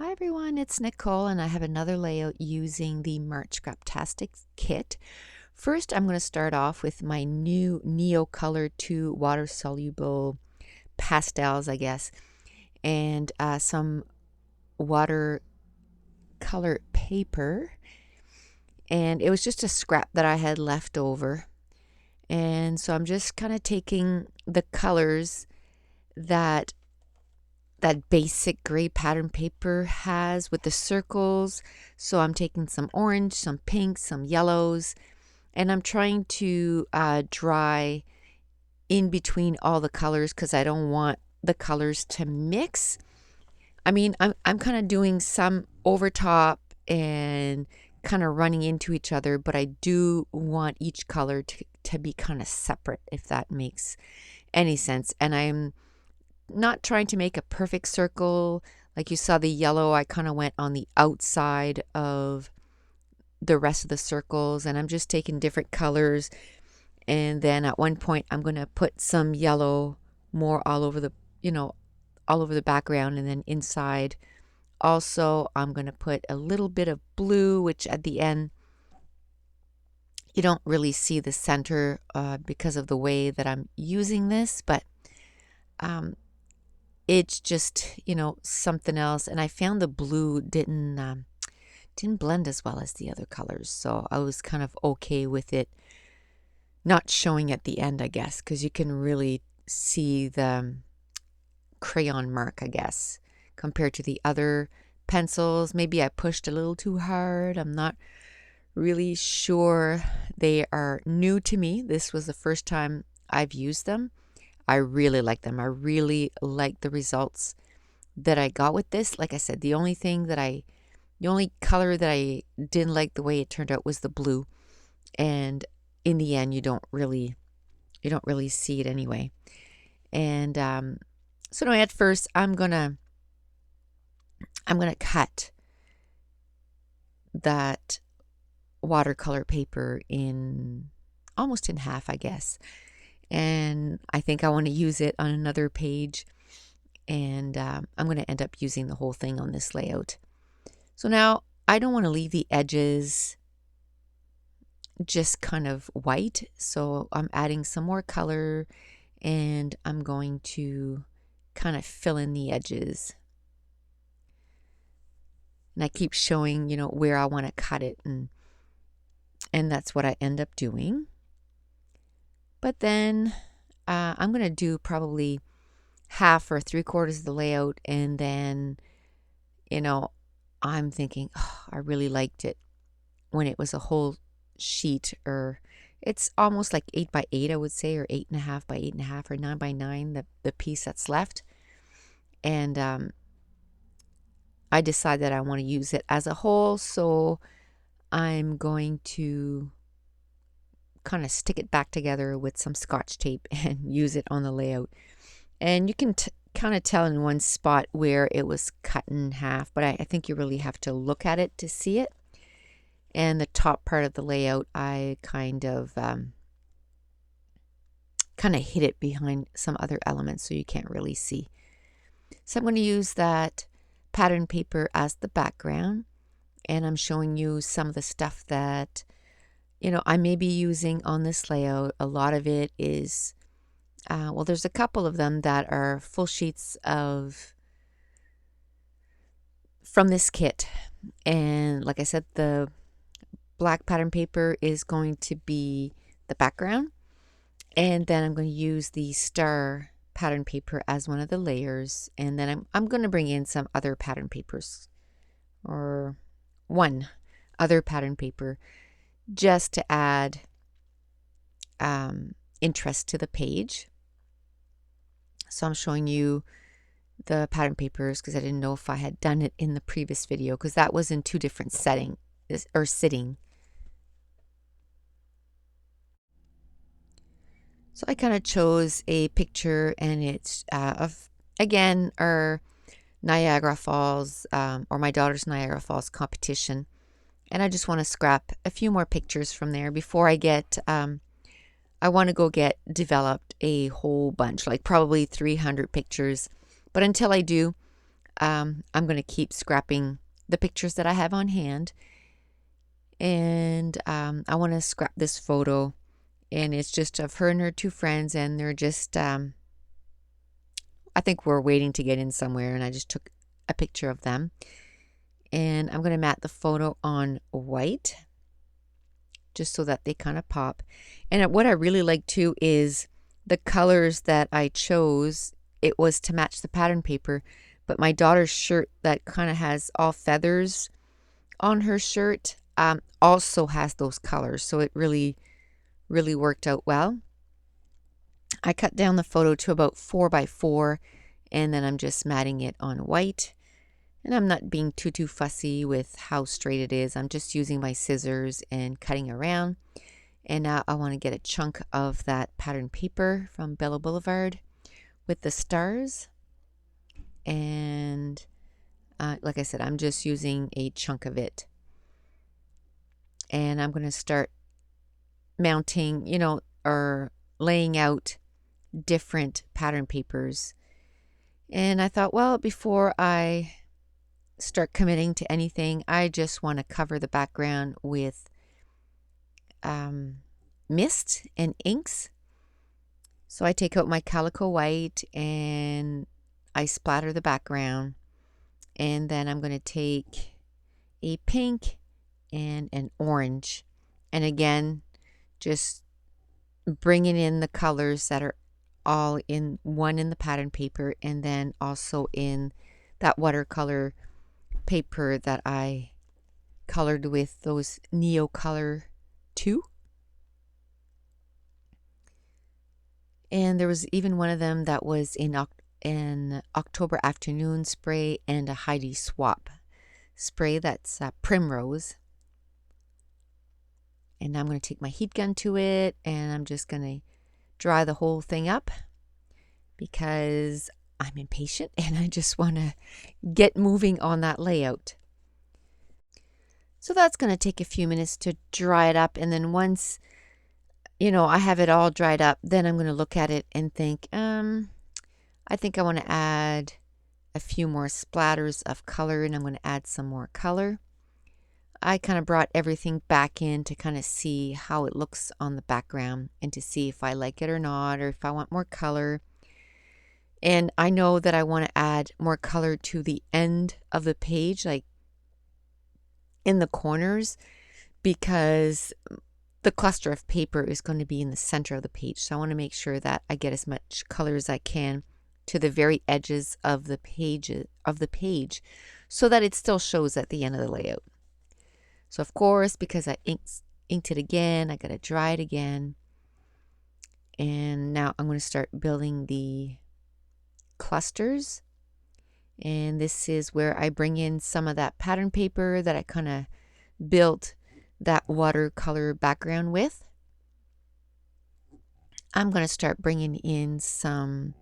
Hi everyone, it's Nicole and I have another layout using the March Scraptastic kit. First, I'm going to start off with my new Neo Color 2 water-soluble pastels, I guess, and some watercolor paper. And it was just a scrap that I had left over. And so I'm just kind of taking the colors that basic gray pattern paper has with the circles. So I'm taking some orange, some pink, some yellows, and I'm trying to dry in between all the colors because I don't want the colors to mix. I mean, I'm kind of doing some over top and kind of running into each other, but I do want each color to be kind of separate, if that makes any sense. And I'm not trying to make a perfect circle. Like you saw the yellow, I kind of went on the outside of the rest of the circles, and I'm just taking different colors. And then at one point I'm going to put some yellow more all over the, all over the background, and then inside also I'm going to put a little bit of blue, which at the end you don't really see the center because of the way that I'm using this, but it's just, something else. And I found the blue didn't blend as well as the other colors, so I was kind of okay with it not showing at the end, I guess, because you can really see the crayon mark, I guess, compared to the other pencils. Maybe I pushed a little too hard. I'm not really sure. They are new to me. This was the first time I've used them. I really like them. I really like the results that I got with this. Like I said, the only color that I didn't like the way it turned out was the blue. And in the end, you don't really see it anyway. And so anyway, at first I'm gonna cut that watercolor paper almost in half, I guess. And I think I want to use it on another page, and I'm going to end up using the whole thing on this layout. So now I don't want to leave the edges just kind of white, so I'm adding some more color, and I'm going to kind of fill in the edges. And I keep showing, where I want to cut it, and that's what I end up doing. But then I'm going to do probably half or 3/4 of the layout, and then, I'm thinking, oh, I really liked it when it was a whole sheet, or it's almost like 8 by 8, I would say, or 8.5 by 8.5, or 9 by 9, the piece that's left. And I decided that I want to use it as a whole, so I'm going to kind of stick it back together with some Scotch tape and use it on the layout. And you can kind of tell in one spot where it was cut in half, but I think you really have to look at it to see it. And the top part of the layout, I kind of hid it behind some other elements, so you can't really see. So I'm going to use that pattern paper as the background, and I'm showing you some of the stuff that I may be using on this layout. A lot of it is, well, there's a couple of them that are full sheets from this kit. And like I said, the black pattern paper is going to be the background. And then I'm going to use the star pattern paper as one of the layers. And then I'm going to bring in some other pattern papers, or one other pattern paper, just to add interest to the page. So I'm showing you the pattern papers because I didn't know if I had done it in the previous video, because that was in two different sitting. So I kind of chose a picture, and it's of, again, our Niagara Falls, or my daughter's Niagara Falls competition. And I just want to scrap a few more pictures from there before I get, I want to go get developed a whole bunch, like probably 300 pictures. But until I do, I'm going to keep scrapping the pictures that I have on hand. And I want to scrap this photo. And it's just of her and her two friends. And they're just, I think we're waiting to get in somewhere. And I just took a picture of them. And I'm going to mat the photo on white, just so that they kind of pop. And what I really like too is the colors that I chose. It was to match the pattern paper, but my daughter's shirt that kind of has all feathers on her shirt also has those colors, so it really worked out well. I cut down the photo to about 4 by 4, and then I'm just matting it on white. And I'm not being too fussy with how straight it is. I'm just using my scissors and cutting around. And now I want to get a chunk of that pattern paper from Bella Boulevard with the stars. And like I said, I'm just using a chunk of it. And I'm going to start mounting, or laying out different pattern papers. And I thought, well, before I start committing to anything, I just want to cover the background with mist and inks. So I take out my calico white and I splatter the background, and then I'm going to take a pink and an orange, and again just bringing in the colors that are all in one in the pattern paper, and then also in that watercolor paper that I colored with those Neo Color 2. And there was even one of them that was in October Afternoon spray and a Heidi Swap spray that's Primrose. And I'm going to take my heat gun to it, and I'm just going to dry the whole thing up because I'm impatient and I just want to get moving on that layout. So that's going to take a few minutes to dry it up, and then once I have it all dried up, then I'm going to look at it and think, I think I want to add a few more splatters of color, and I'm going to add some more color. I kind of brought everything back in to kind of see how it looks on the background and to see if I like it or not, or if I want more color. And I know that I want to add more color to the end of the page, like in the corners, because the cluster of paper is going to be in the center of the page. So I want to make sure that I get as much color as I can to the very edges of the page so that it still shows at the end of the layout. So of course, because I inked it again, I got to dry it again. And now I'm going to start building the clusters. And this is where I bring in some of that pattern paper that I kind of built that watercolor background with. I'm going to start bringing in some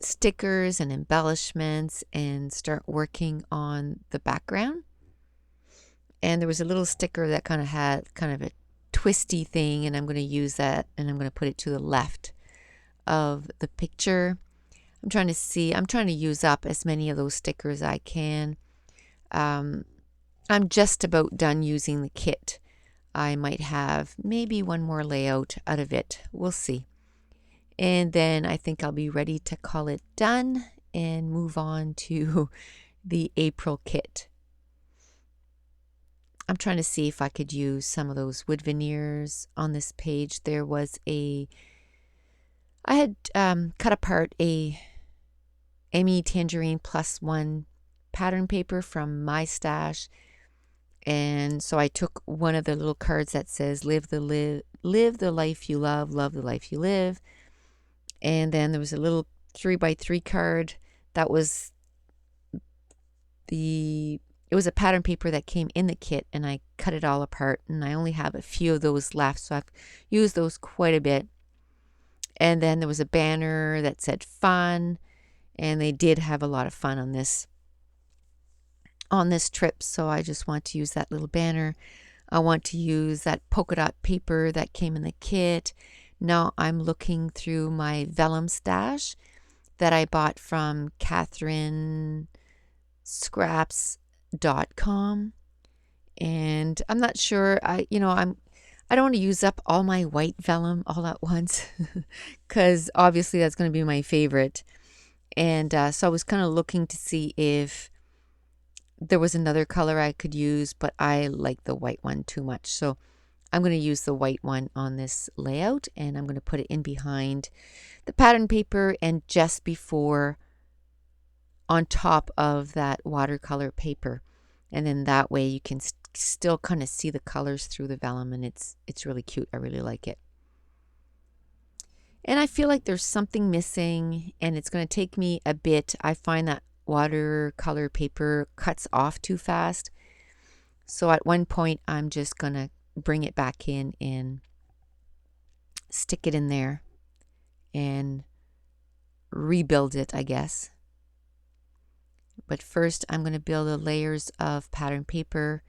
stickers and embellishments and start working on the background. And there was a little sticker that kind of had kind of a twisty thing, and I'm going to use that, and I'm going to put it to the left of the picture. I'm trying to use up as many of those stickers as I can. I'm just about done using the kit. I might have maybe one more layout out of it. We'll see. And then I think I'll be ready to call it done and move on to the April kit. I'm trying to see if I could use some of those wood veneers on this page. I had cut apart a Emmy Tangerine +1 pattern paper from my stash, and so I took one of the little cards that says live the life you love the life you live, and then there was a little 3x3 card that was it was a pattern paper that came in the kit, and I cut it all apart, and I only have a few of those left, so I've used those quite a bit. And then there was a banner that said fun, and they did have a lot of fun on this trip, so I just want to use that little banner. I want to use that polka dot paper that came in the kit. Now I'm looking through my vellum stash, that I bought from CatherineScraps.com. And I'm not sure, I don't want to use up all my white vellum all at once because obviously that's going to be my favorite. And so I was kind of looking to see if there was another color I could use, but I like the white one too much. So I'm going to use the white one on this layout, and I'm going to put it in behind the pattern paper and just before on top of that watercolor paper. And then that way you can still kind of see the colors through the vellum, and it's really cute. I really like it. And I feel like there's something missing, and it's going to take me a bit. I find that watercolor paper cuts off too fast. So at one point I'm just going to bring it back in and stick it in there and rebuild it, I guess. But first I'm going to build the layers of pattern paper.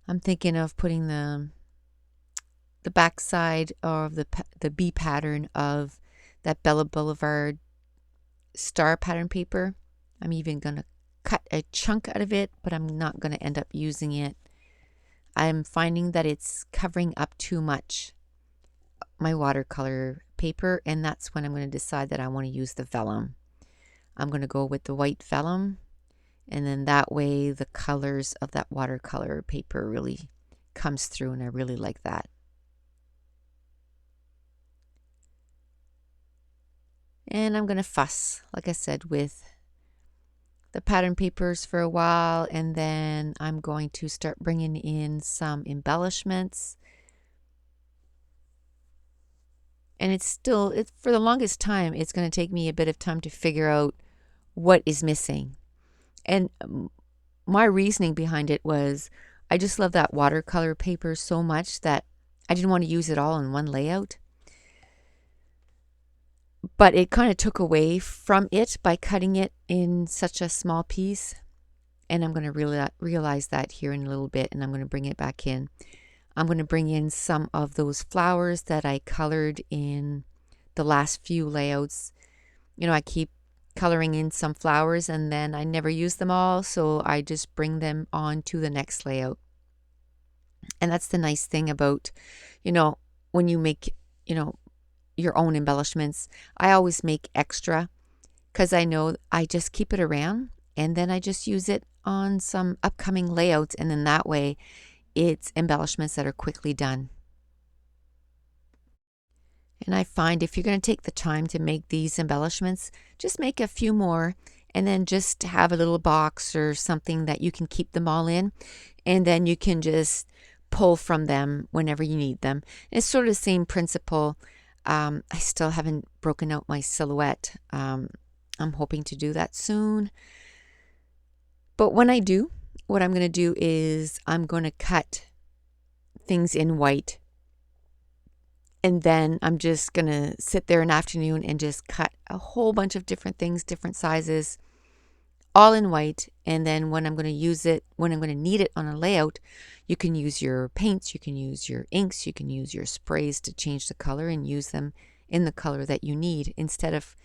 I'm thinking of putting the back side of the B pattern of that Bella Boulevard star pattern paper. I'm even going to cut a chunk out of it, but I'm not going to end up using it. I'm finding that it's covering up too much my watercolor paper, and that's when I'm going to decide that I want to use the vellum. I'm going to go with the white vellum, and then that way the colors of that watercolor paper really comes through, and I really like that. And I'm going to fuss, like I said, with the pattern papers for a while, and then I'm going to start bringing in some embellishments. And it's for the longest time, it's going to take me a bit of time to figure out what is missing. And my reasoning behind it was I just love that watercolor paper so much that I didn't want to use it all in one layout. But it kind of took away from it by cutting it in such a small piece. And I'm going to realize that here in a little bit, and I'm going to bring it back in. I'm going to bring in some of those flowers that I colored in the last few layouts. I keep coloring in some flowers and then I never use them all, so I just bring them on to the next layout. And that's the nice thing about, when you make, your own embellishments. I always make extra because I know I just keep it around and then I just use it on some upcoming layouts, and then that way it's embellishments that are quickly done. And I find if you're going to take the time to make these embellishments, just make a few more and then just have a little box or something that you can keep them all in, and then you can just pull from them whenever you need them. It's sort of the same principle. I still haven't broken out my silhouette. I'm hoping to do that soon. But when I do, what I'm going to do is I'm going to cut things in white. And then I'm just going to sit there an afternoon and just cut a whole bunch of different things, different sizes, all in white. And then when I'm going to use it, when I'm going to need it on a layout, you can use your paints, you can use your inks, you can use your sprays to change the color and use them in the color that you need instead of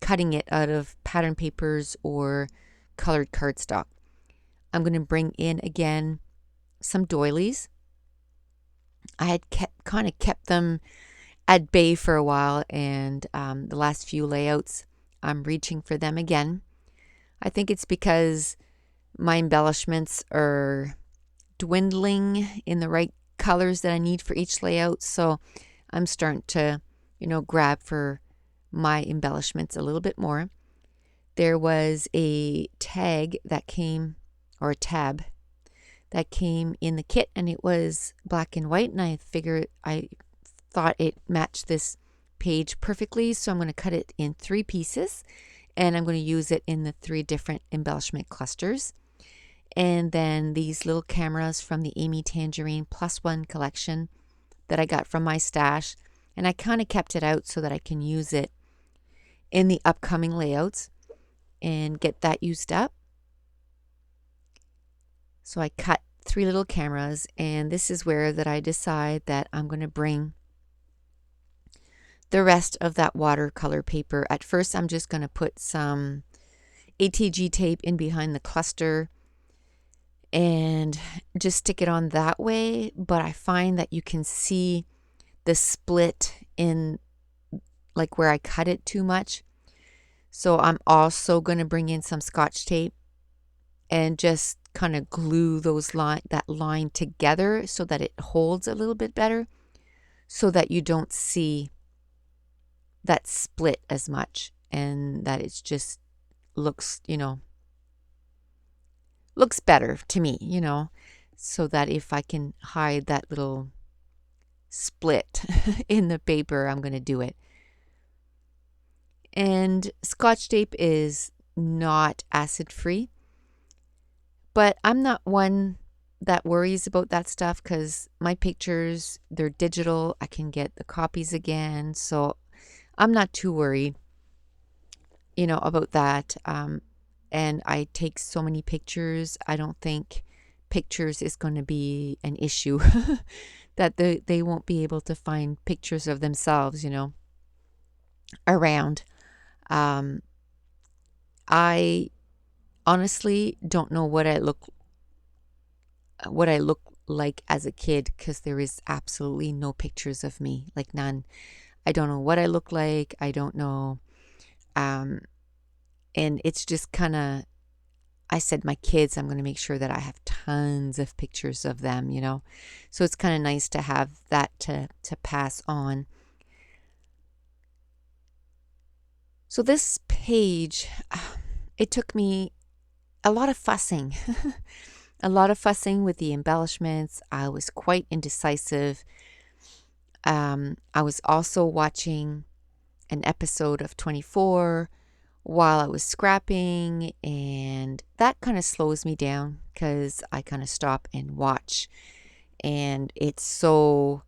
cutting it out of pattern papers or colored cardstock. I'm going to bring in again some doilies. I had kind of kept them at bay for a while, and the last few layouts I'm reaching for them again. I think it's because my embellishments are dwindling in the right colors that I need for each layout, so I'm starting to grab for my embellishments a little bit more. There was a tag that came, or a tab that came in the kit, and it was black and white, and I thought it matched this page perfectly, so I'm going to cut it in 3 pieces, and I'm going to use it in the 3 different embellishment clusters. And then these little cameras from the Amy Tangerine +1 collection that I got from my stash, and I kind of kept it out so that I can use it in the upcoming layouts and get that used up. So I cut 3 little cameras, and this is where that I decide that I'm going to bring the rest of that watercolor paper. At first, I'm just going to put some ATG tape in behind the cluster and just stick it on that way. But I find that you can see the split in like where I cut it too much. So I'm also going to bring in some Scotch tape and just kind of glue that line together so that it holds a little bit better, so that you don't see that split as much, and that it's just looks, looks better to me, so that if I can hide that little split in the paper, I'm going to do it. And Scotch tape is not acid free, but I'm not one that worries about that stuff because my pictures, they're digital. I can get the copies again, so I'm not too worried, about that. And I take so many pictures. I don't think pictures is going to be an issue that they won't be able to find pictures of themselves, around. I honestly don't know what I look like as a kid, because there is absolutely no pictures of me, like none. I don't know what I look like. I don't know. And it's just kind of, I said my kids, I'm going to make sure that I have tons of pictures of them, So it's kind of nice to have that to pass on. So this page, it took me a lot of fussing. A lot of fussing with the embellishments. I was quite indecisive. I was also watching an episode of 24 while I was scrapping, and that kind of slows me down because I kind of stop and watch, and it's so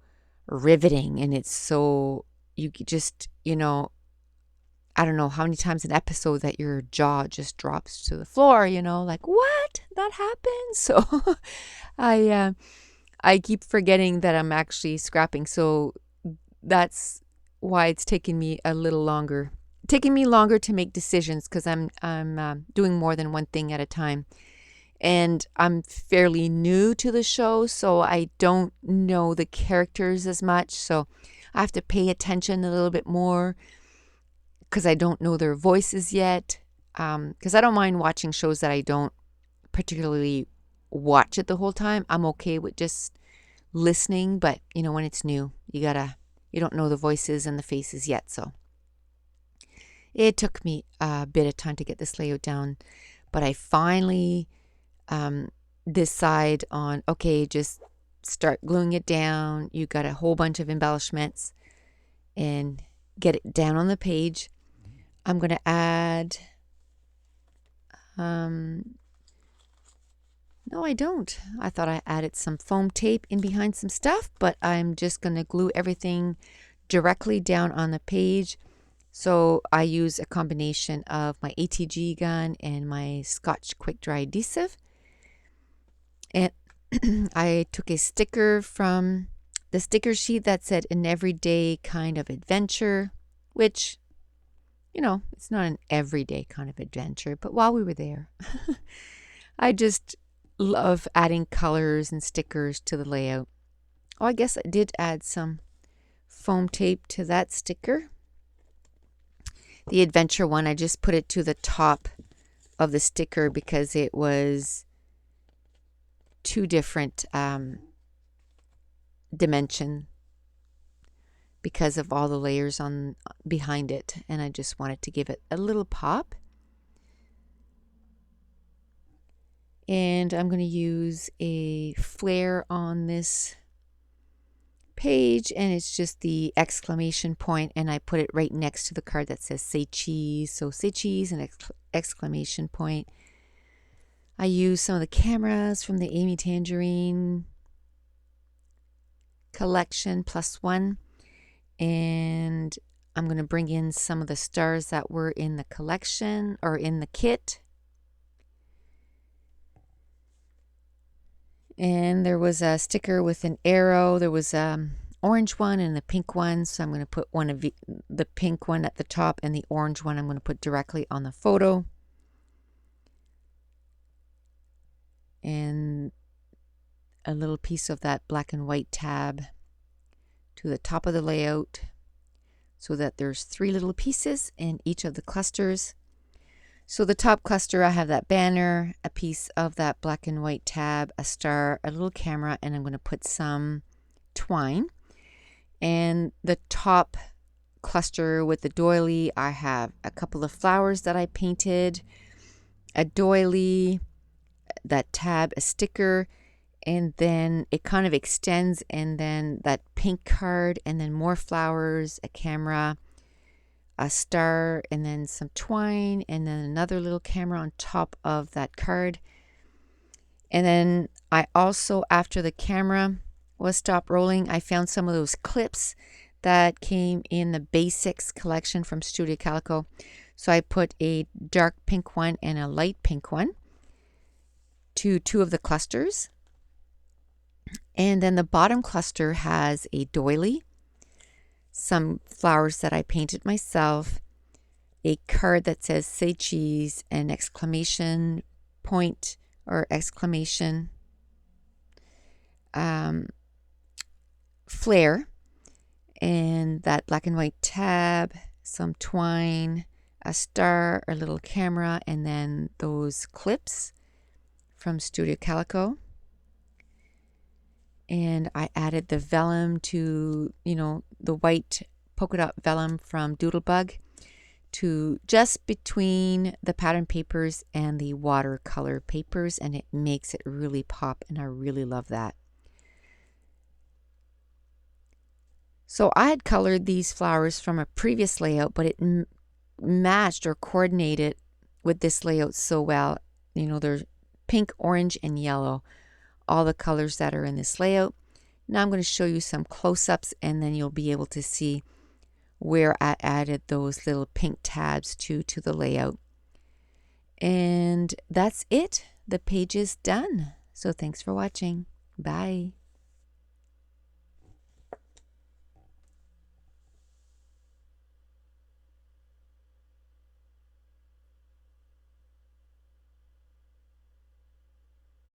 riveting, and it's so, you just, I don't know how many times an episode that your jaw just drops to the floor, like, what? That happened? So I keep forgetting that I'm actually scrapping. So that's why it's taking me a little longer. Taking me longer to make decisions because I'm doing more than one thing at a time. And I'm fairly new to the show, so I don't know the characters as much. So I have to pay attention a little bit more because I don't know their voices yet. Because I don't mind watching shows that I don't particularly watch it the whole time. I'm okay with just listening, but when it's new, you don't know the voices and the faces yet. So it took me a bit of time to get this layout down, but I finally decide on, okay, just start gluing it down. You got a whole bunch of embellishments and get it down on the page. I'm going to add, no, I don't. I thought I added some foam tape in behind some stuff, but I'm just going to glue everything directly down on the page. So I use a combination of my ATG gun and my Scotch Quick Dry adhesive. And I took a sticker from the sticker sheet that said an everyday kind of adventure, which, it's not an everyday kind of adventure, but while we were there, I just love adding colors and stickers to the layout. Oh, I guess I did add some foam tape to that sticker. The adventure one, I just put it to the top of the sticker because it was two different dimension because of all the layers on behind it, and I just wanted to give it a little pop. And I'm going to use a flare on this page, and it's just the exclamation point, and I put it right next to the card that says say cheese. So say cheese and exclamation point. I use some of the cameras from the Amy Tangerine collection +1, and I'm going to bring in some of the stars that were in the collection or in the kit. And there was a sticker with an arrow. There was orange one and the pink one. So I'm going to put one of the pink one at the top, and the orange one I'm going to put directly on the photo. And a little piece of that black and white tab to the top of the layout, so that there's 3 little pieces in each of the clusters. So the top cluster, I have that banner, a piece of that black and white tab, a star, a little camera, and I'm going to put some twine. And the top cluster with the doily, I have a couple of flowers that I painted, a doily, that tab, a sticker, and then it kind of extends, and then that pink card, and then more flowers, a camera, a star, and then some twine, and then another little camera on top of that card. And then I also, after the camera was stopped rolling, I found some of those clips that came in the Basics collection from Studio Calico. So I put a dark pink one and a light pink one to 2 of the clusters. And then the bottom cluster has a doily, some flowers that I painted myself, a card that says "Say cheese," an exclamation point or exclamation flare, and that black and white tab, some twine, a star, a little camera, and then those clips from Studio Calico. And I added the vellum to, the white polka dot vellum from Doodlebug to just between the pattern papers and the watercolor papers, and it makes it really pop, and I really love that. So I had colored these flowers from a previous layout, but it matched or coordinated with this layout so well. There's pink, orange, and yellow, all the colors that are in this layout. Now I'm going to show you some close-ups, and then you'll be able to see where I added those little pink tabs to the layout. And that's it. The page is done. So thanks for watching. Bye.